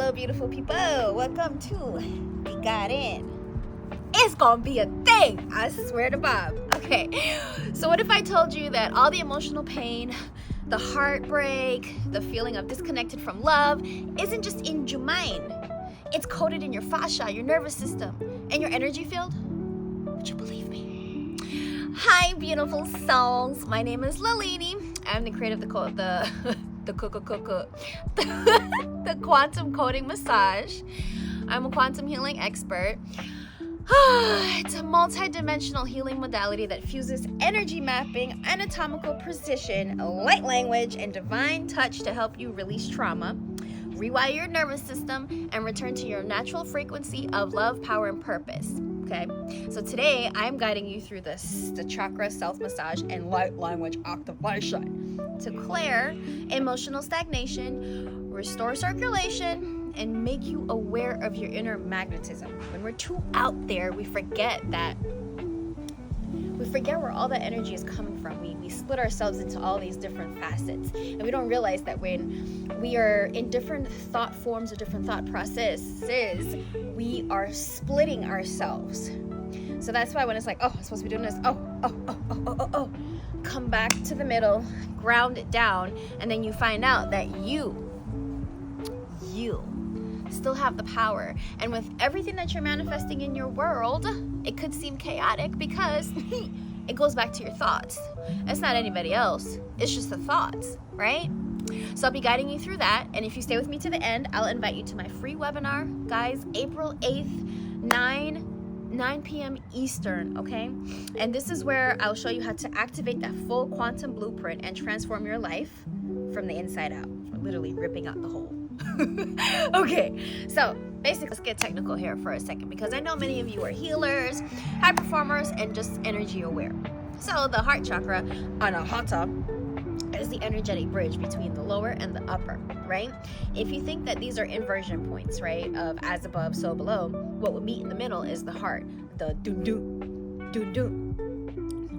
Hello, beautiful people. Welcome to We Got In. It's gonna be a thing, I swear to Bob. Okay, so what if I told you that all the emotional pain, the heartbreak, the feeling of disconnected from love isn't just in your mind. It's coded in your fascia, your nervous system, and your energy field? Would you believe me? Hi, beautiful souls. My name is Lalini. I'm the creator of the quantum coding massage. I'm a quantum healing expert. It's a multi-dimensional healing modality that fuses energy mapping, anatomical precision, light language, and divine touch to help you release trauma, rewire your nervous system, and return to your natural frequency of love, power, and purpose. Okay, so today I'm guiding you through the chakra self-massage and light language activation to clear emotional stagnation, restore circulation, and make you aware of your inner magnetism. When we're too out there, we forget where all that energy is coming from. We split ourselves into all these different facets, and we don't realize that when we are in different thought forms or different thought processes, we are splitting ourselves. So that's why when it's like, oh, I'm supposed to be doing this, oh, come back to the middle, ground it down, and then you find out that you still have the power. And with everything that you're manifesting in your world, it could seem chaotic because it goes back to your thoughts. It's not anybody else. It's just the thoughts, right? So I'll be guiding you through that. And if you stay with me to the end, I'll invite you to my free webinar, guys, April 8th, 9 p.m. Eastern, okay? And this is where I'll show you how to activate that full quantum blueprint and transform your life from the inside out. We're literally ripping out the hole. Okay, so basically, let's get technical here for a second because I know many of you are healers, high performers, and just energy aware. So the heart chakra, anahata, is the energetic bridge between the lower and the upper, right? If you think that these are inversion points, right, of as above, so below, what would meet in the middle is the heart. The doo-doo, doo-doo,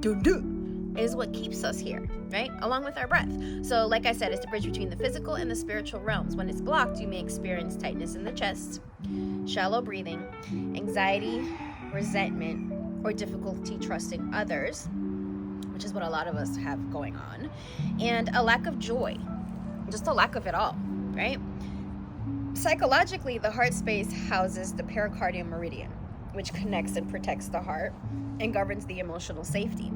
doo-doo is what keeps us here, right? Along with our breath. So like I said, it's the bridge between the physical and the spiritual realms. When it's blocked, you may experience tightness in the chest, shallow breathing, anxiety, resentment, or difficulty trusting others, which is what a lot of us have going on, and a lack of joy, just a lack of it all, right? Psychologically, the heart space houses the Pericardium Meridian, which connects and protects the heart and governs the emotional safety.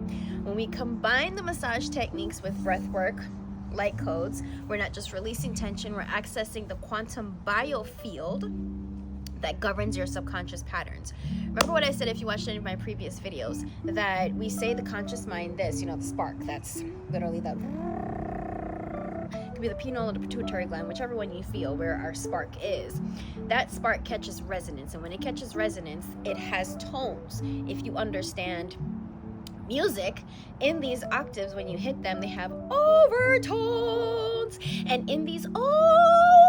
When we combine the massage techniques with breath work, light codes, we're not just releasing tension, we're accessing the quantum biofield that governs your subconscious patterns. Remember what I said if you watched any of my previous videos, that we say the conscious mind this, the spark, that's literally the, it could be the pineal or the pituitary gland, whichever one you feel where our spark is. That spark catches resonance, and when it catches resonance, it has tones. If you understand music, in these octaves, when you hit them, they have overtones, and in these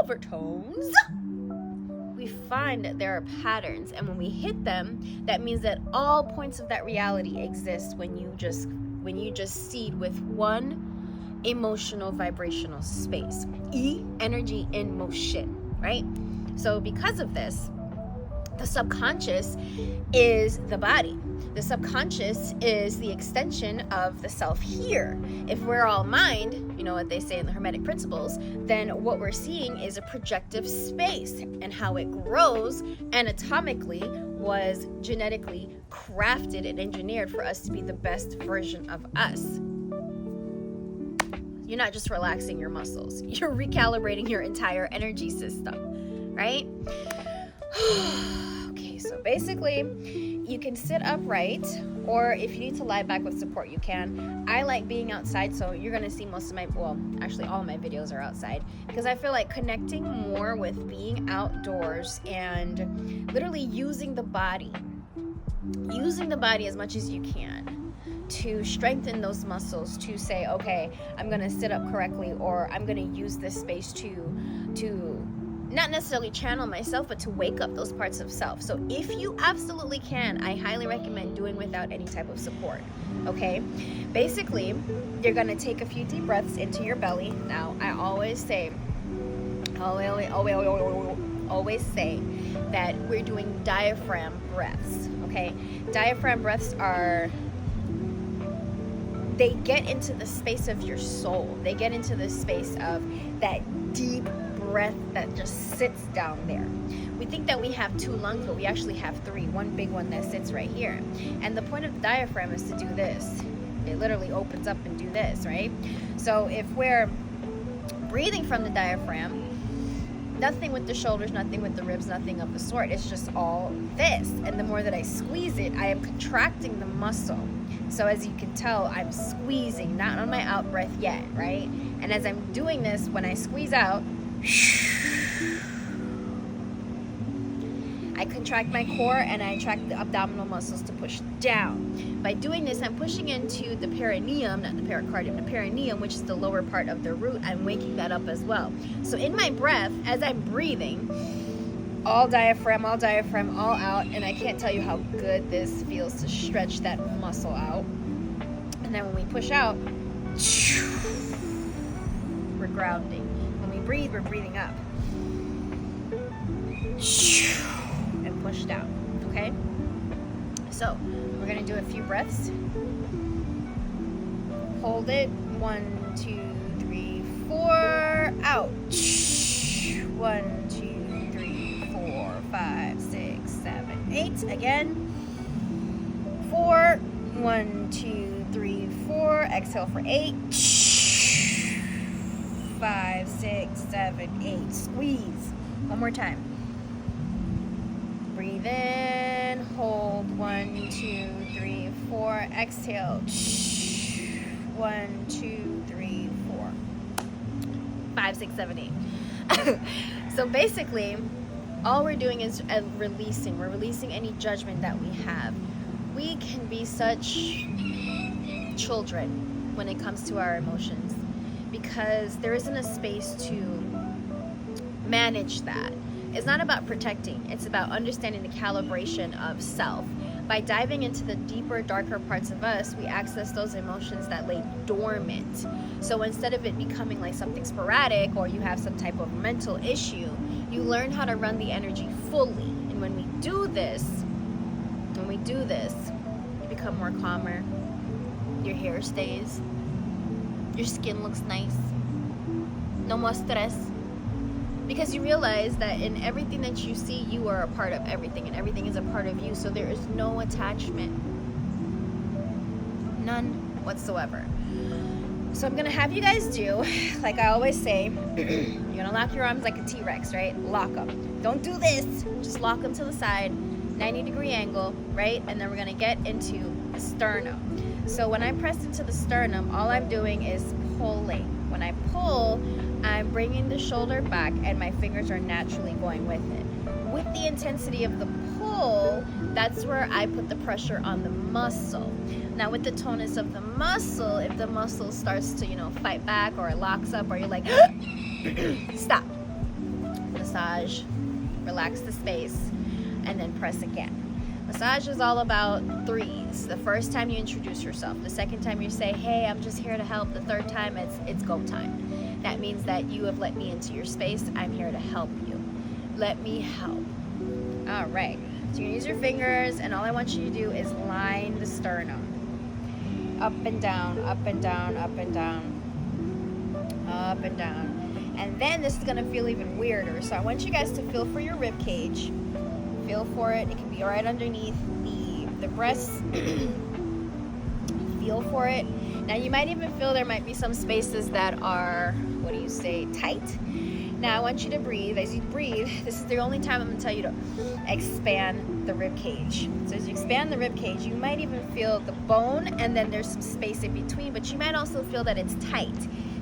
overtones, we find that there are patterns, and when we hit them, that means that all points of that reality exist when you just seed with one emotional vibrational space. Energy in motion, right? So because of this, the subconscious is the body. The subconscious is the extension of the self here. If we're all mind, you know what they say in the Hermetic principles, then what we're seeing is a projective space, and how it grows anatomically was genetically crafted and engineered for us to be the best version of us. You're not just relaxing your muscles, you're recalibrating your entire energy system, right? Okay, so basically, you can sit upright, or if you need to lie back with support, you can. I like being outside, so you're gonna see most of actually all of my videos are outside, because I feel like connecting more with being outdoors and literally using the body as much as you can to strengthen those muscles, to say, okay, I'm gonna sit up correctly, or I'm gonna use this space to not necessarily channel myself, but to wake up those parts of self. So if you absolutely can, I highly recommend doing without any type of support, okay? Basically, you're gonna take a few deep breaths into your belly. Now, I always say, always say that we're doing diaphragm breaths, okay? Diaphragm breaths they get into the space of your soul. They get into the space of that deep breath that just sits down there. We think that we have 2 lungs, but we actually have 3. One big one that sits right here. And the point of the diaphragm is to do this. It literally opens up and do this, right? So if we're breathing from the diaphragm, nothing with the shoulders, nothing with the ribs, nothing of the sort. It's just all this. And the more that I squeeze it, I am contracting the muscle. So as you can tell, I'm squeezing, not on my out breath yet, right? And as I'm doing this, when I squeeze out, I contract my core and I attract the abdominal muscles to push down. By doing this, I'm pushing into the perineum, not the pericardium, the perineum, which is the lower part of the root. I'm waking that up as well. So in my breath, as I'm breathing, all diaphragm, all out, and I can't tell you how good this feels to stretch that muscle out. And then when we push out, we're grounding. When we breathe, we're breathing up. And push down, okay? So, we're gonna do a few breaths. Hold it. 1, 2, 3, 4. Out. 1, 2, 3, 4, 5, 6, 7, 8. Again. 4. 1, 2, 3, 4. Exhale for 8. 5, 6, 7, 8. Squeeze. One more time. Breathe in. Hold. 1, 2, 3, 4. Exhale. 1, 2, 3, 4. 5, 6, 7, 8. So basically, all we're doing is releasing. We're releasing any judgment that we have. We can be such children when it comes to our emotions because there isn't a space to manage that. It's not about protecting. It's about understanding the calibration of self. By diving into the deeper, darker parts of us, we access those emotions that lay dormant. So instead of it becoming like something sporadic or you have some type of mental issue, you learn how to run the energy fully. And when we do this, you become more calmer. Your hair stays. Your skin looks nice. No more stress. Because you realize that in everything that you see, you are a part of everything, and everything is a part of you. So there is no attachment. None whatsoever. So I'm going to have you guys do, like I always say, you're going to lock your arms like a T-Rex, right? Lock them. Don't do this. Just lock them to the side, 90-degree angle, right? And then we're going to get into the sternum. So when I press into the sternum, all I'm doing is pulling. When I pull, I'm bringing the shoulder back and my fingers are naturally going with it. With the intensity of the pull, that's where I put the pressure on the muscle. Now with the tonus of the muscle, if the muscle starts to, fight back or it locks up or you're like, stop. Massage, relax the space, and then press again. Massage is all about 3s. The first time you introduce yourself. The second time you say, hey, I'm just here to help. The third time, it's go time. That means that you have let me into your space. I'm here to help you. Let me help. All right. So you use your fingers, and all I want you to do is line the sternum. Up and down, up and down, up and down, up and down. And then this is going to feel even weirder. So I want you guys to feel for your rib cage. Feel for it. It can be right underneath the breasts. Feel for it. Now you might even feel there might be some spaces that are, tight. Now I want you to breathe. As you breathe, this is the only time I'm going to tell you to expand the rib cage. So as you expand the rib cage, you might even feel the bone and then there's some space in between, but you might also feel that it's tight.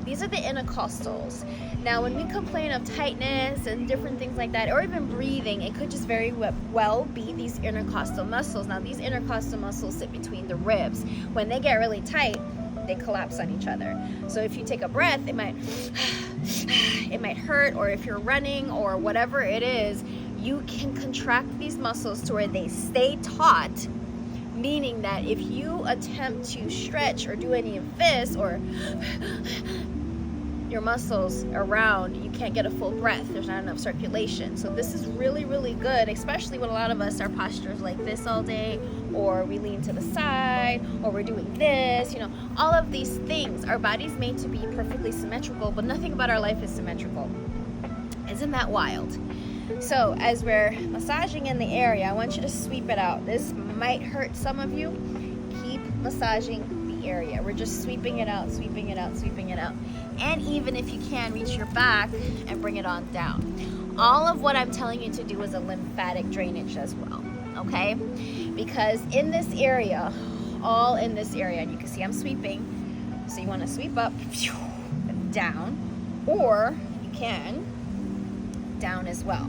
These are the intercostals. Now, when we complain of tightness and different things like that, or even breathing, it could just very well be these intercostal muscles. Now, these intercostal muscles sit between the ribs. When they get really tight, they collapse on each other. So if you take a breath, it might hurt, or if you're running or whatever it is, you can contract these muscles to where they stay taut, meaning that if you attempt to stretch or do any of this or your muscles around, you can't get a full breath. There's not enough circulation. So this is really, really good, especially when a lot of us, our postures like this all day, or we lean to the side, or we're doing this, you know, all of these things. Our body's made to be perfectly symmetrical, but nothing about our life is symmetrical. Isn't that wild? So as we're massaging in the area, I want you to sweep it out. This might hurt some of you. Keep massaging the area. We're just sweeping it out, sweeping it out, sweeping it out. And even if you can, reach your back and bring it on down. All of what I'm telling you to do is a lymphatic drainage as well, okay? Because in this area, all in this area, and you can see I'm sweeping, so you want to sweep up, down, or you can down as well.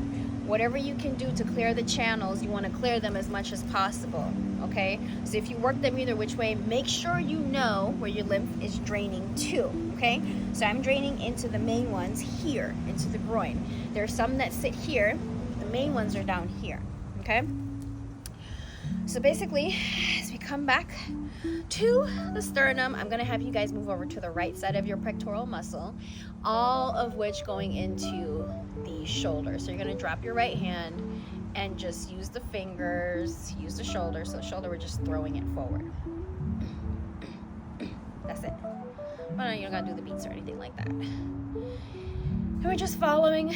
Whatever you can do to clear the channels, you want to clear them as much as possible, okay? So if you work them either which way, make sure you know where your lymph is draining to, okay? So I'm draining into the main ones here, into the groin. There are some that sit here, the main ones are down here, okay? So basically, as we come back to the sternum, I'm gonna have you guys move over to the right side of your pectoral muscle, all of which going into the shoulder. So you're gonna drop your right hand and just use the fingers, use the shoulder. So the shoulder, we're just throwing it forward. That's it. Well, you don't gotta do the beats or anything like that. And we're just following.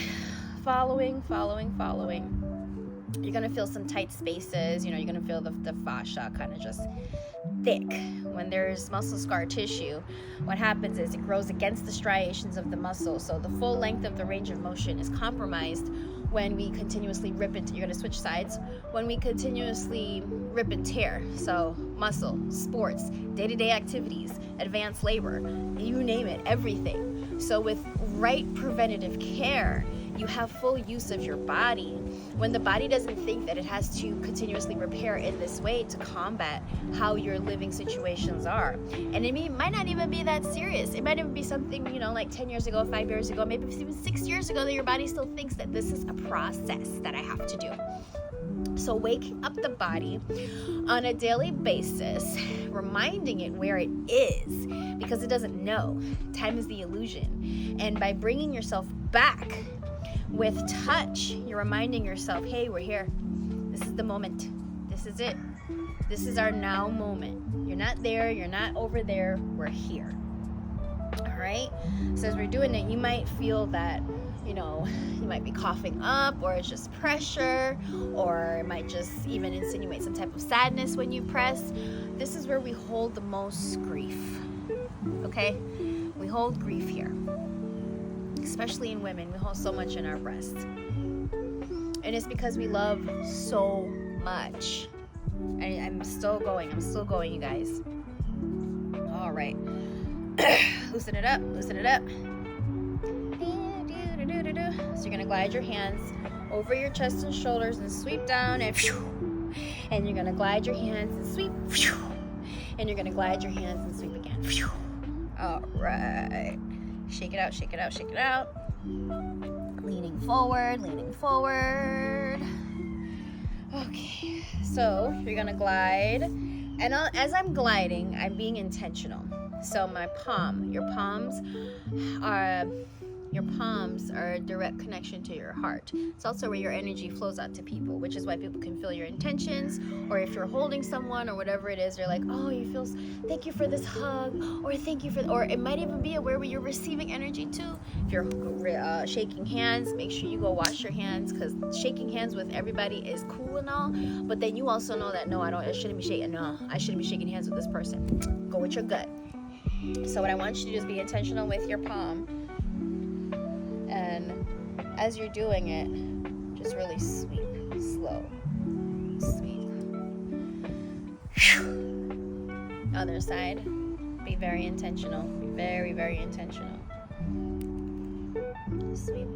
You're gonna feel some tight spaces, you know, you're gonna feel the fascia kind of just thick. When there's muscle scar tissue, what happens is it grows against the striations of the muscle, so the full length of the range of motion is compromised when we continuously rip and you're gonna switch sides, when we continuously rip and tear. So muscle, sports, day-to-day activities, advanced labor, you name it, everything. So with right preventative care, you have full use of your body. When the body doesn't think that it has to continuously repair in this way to combat how your living situations are. And it might not even be that serious. It might even be something, you know, like 10 years ago, 5 years ago, maybe even 6 years ago, that your body still thinks that this is a process that I have to do. So waking up the body on a daily basis, reminding it where it is, because it doesn't know. Time is the illusion. And by bringing yourself back with touch, you're reminding yourself, hey, we're here. This is the moment. This is it. This is our now moment. You're not there. You're not over there. We're here. All right? So as we're doing it, you might feel that, you know, you might be coughing up, or it's just pressure, or it might just even insinuate some type of sadness when you press. This is where we hold the most grief. Okay? We hold grief here. Especially in women, we hold so much in our breasts. And it's because we love so much. And I'm still going, you guys. All right. Loosen it up. So you're gonna glide your hands over your chest and shoulders and sweep down, and you're gonna glide your hands and sweep, and you're gonna glide your hands and sweep again. All right. Shake it out. Leaning forward. Okay, so you're gonna glide, and as I'm gliding, I'm being intentional. So my your palms are a direct connection to your heart. It's also where your energy flows out to people, which is why people can feel your intentions, or if you're holding someone or whatever it is, they're like, oh, thank you for this hug, or or it might even be where you're receiving energy too. If you're shaking hands, make sure you go wash your hands, because shaking hands with everybody is cool and all, but then you also know that, I shouldn't be shaking hands with this person. Go with your gut. So what I want you to do is be intentional with your palm. And as you're doing it, just really sweep, slow, sweep. Other side, be very intentional, be very, very intentional. Sweep.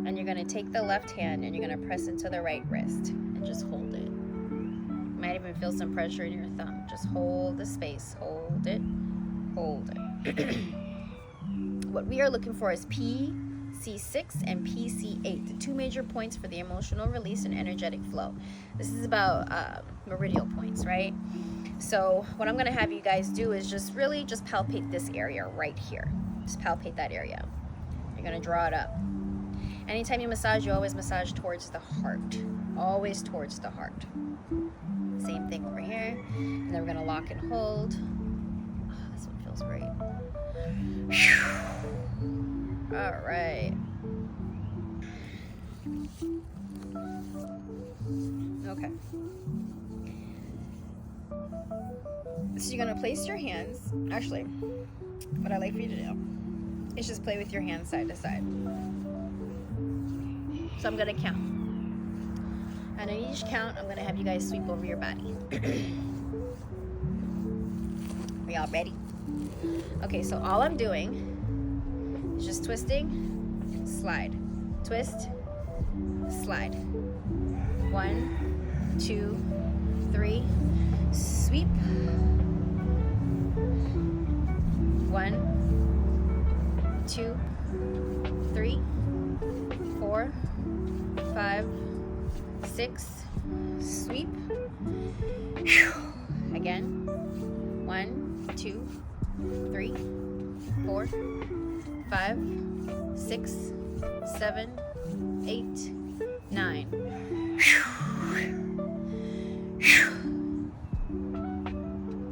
And you're gonna take the left hand and you're gonna press into the right wrist and just hold it. You might even feel some pressure in your thumb. Just hold the space, hold it. What we are looking for is P, C6 and PC8, the 2 major points for the emotional release and energetic flow. This is about meridial points, right? So what I'm going to have you guys do is just palpate this area right here. Just palpate that area. You're going to draw it up. Anytime you massage, you always massage towards the heart. Always towards the heart. Same thing over here. And then we're going to lock and hold. Oh, this one feels great. All right. Okay. So you're going to place your hands. Actually, what I like for you to do is just play with your hands side to side. So I'm going to count. And in each count, I'm going to have you guys sweep over your body. Are y'all ready? Okay, so all I'm doing is just twisting, slide. Twist, slide. 1, 2, 3, sweep. 1, 2, 3, 4, 5, 6, sweep. Again. 1, 2, 3, 4, 5, 6, 7, 8, 9.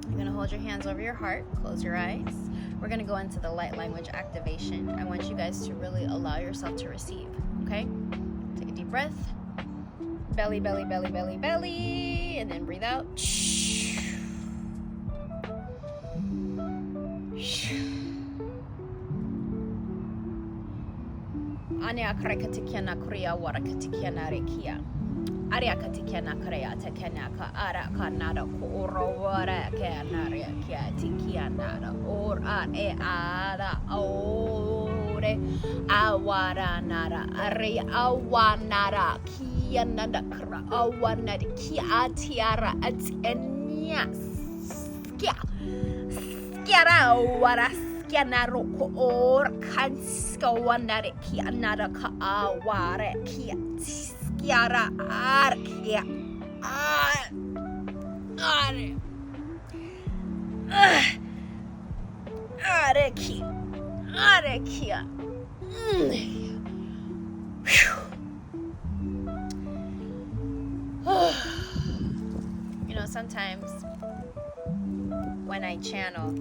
You're going to hold your hands over your heart. Close your eyes. We're going to go into the light language activation. I want you guys to really allow yourself to receive. Okay? Take a deep breath. Belly, belly, belly, belly, belly. And then breathe out. Anya karakatikiana korea warakatikiana rekia. Aria katikiana korea tekena ka ara kanada ko orowara kana rekia tikiana or e ada ore awara nara are awanara kiana kra awana ki atiara atenia skia skiara wara skiana roko or kanska wanare ki anara ka aware ki skiara arkia are areki arekia. You know, sometimes when I channel,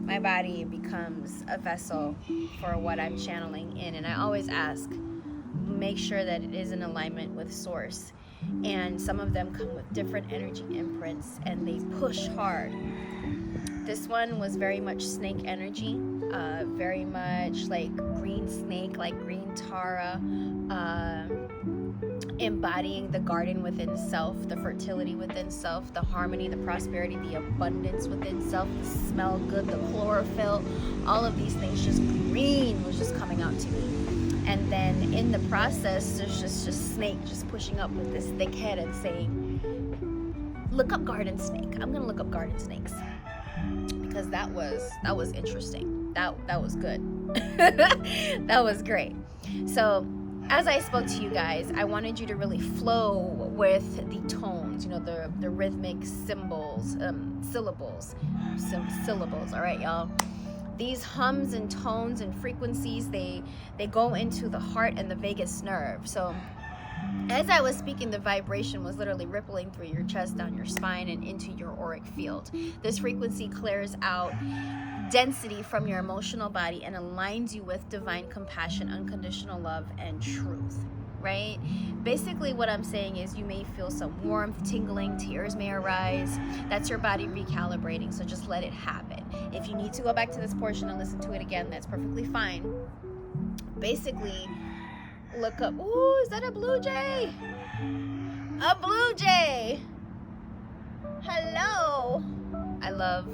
my body becomes a vessel for what I'm channeling in, and I always ask, make sure that it is in alignment with source. And some of them come with different energy imprints and they push hard. This one was very much snake energy, very much like green snake, like green Tara, embodying the garden within self, the fertility within self, the harmony, the prosperity, the abundance within self, the smell good, the chlorophyll, all of these things. Just green was just coming out to me. And then in the process, there's just snake just pushing up with this thick head and saying, look up garden snake. I'm gonna look up garden snakes because that was interesting. That was good. That was great. So as I spoke to you guys, I wanted you to really flow with the tones, you know, the rhythmic syllables, all right, y'all. These hums and tones and frequencies, they go into the heart and the vagus nerve. So as I was speaking, the vibration was literally rippling through your chest, down your spine, and into your auric field. This frequency clears out density from your emotional body and aligns you with divine compassion, unconditional love, and truth, right? Basically what I'm saying is you may feel some warmth, tingling, tears may arise. That's your body recalibrating, so just let it happen. If you need to go back to this portion and listen to it again, that's perfectly fine. Basically, look up, ooh, is that a blue jay? A blue jay! Hello! I love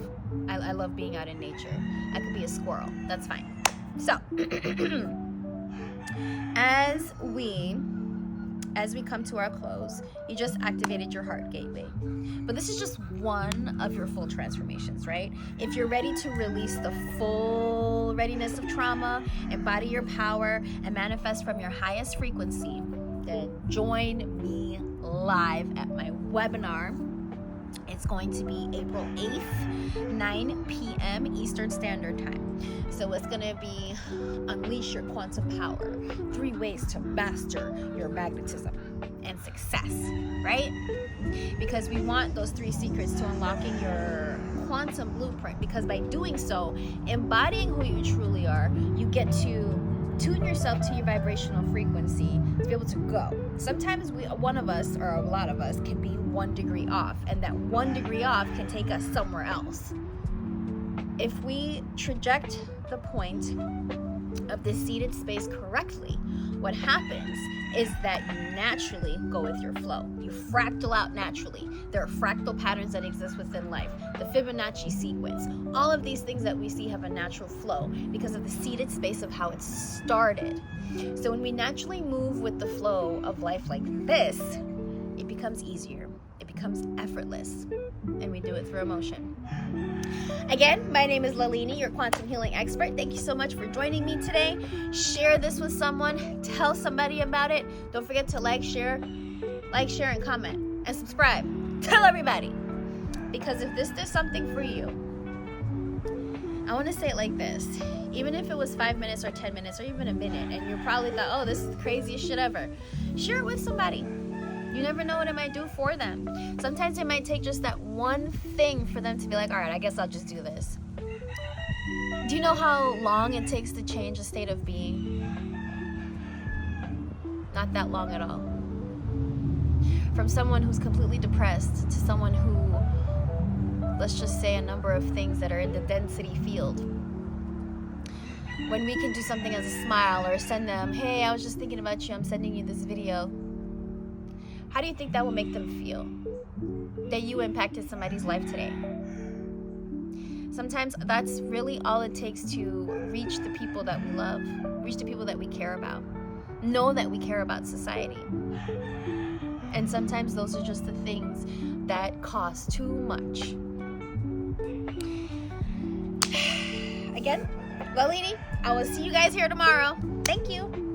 being out in nature. I could be a squirrel. That's fine. So, as we as we come to our close, you just activated your heart gateway. But this is just one of your full transformations, right? If you're ready to release the full readiness of trauma, embody your power, and manifest from your highest frequency, then join me live at my webinar. It's going to be April 8th, 9 p.m. Eastern Standard Time. So it's going to be Unleash Your Quantum Power, 3 ways to master your magnetism and success, right? Because we want those 3 secrets to unlocking your quantum blueprint, because by doing so, embodying who you truly are, you get to tune yourself to your vibrational frequency to be able to go. Sometimes one of us, or a lot of us, can be 1 degree off, and that 1 degree off can take us somewhere else. If we traject the point of this seated space correctly, what happens is that you naturally go with your flow. You fractal out naturally. There are fractal patterns that exist within life. The Fibonacci sequence. All of these things that we see have a natural flow because of the seated space of how it started. So when we naturally move with the flow of life like this, it becomes easier. It becomes effortless. And we do it through emotion. Again, my name is Lalini, your quantum healing expert. Thank you so much for joining me today. Share this with someone. Tell somebody about it. Don't forget to like, share, and comment, and subscribe. Tell everybody. Because if this did something for you, I want to say it like this. Even if it was 5 minutes or 10 minutes or even a minute, and you probably thought, oh, this is the craziest shit ever, share it with somebody. You never know what it might do for them. Sometimes it might take just that one thing for them to be like, all right, I guess I'll just do this. Do you know how long it takes to change a state of being? Not that long at all. From someone who's completely depressed to someone who, let's just say, a number of things that are in the density field. When we can do something as a smile or send them, hey, I was just thinking about you, I'm sending you this video. How do you think that will make them feel? That you impacted somebody's life today. Sometimes that's really all it takes to reach the people that we love, reach the people that we care about, know that we care about society. And sometimes those are just the things that cost too much. Again, Lalini, I will see you guys here tomorrow. Thank you.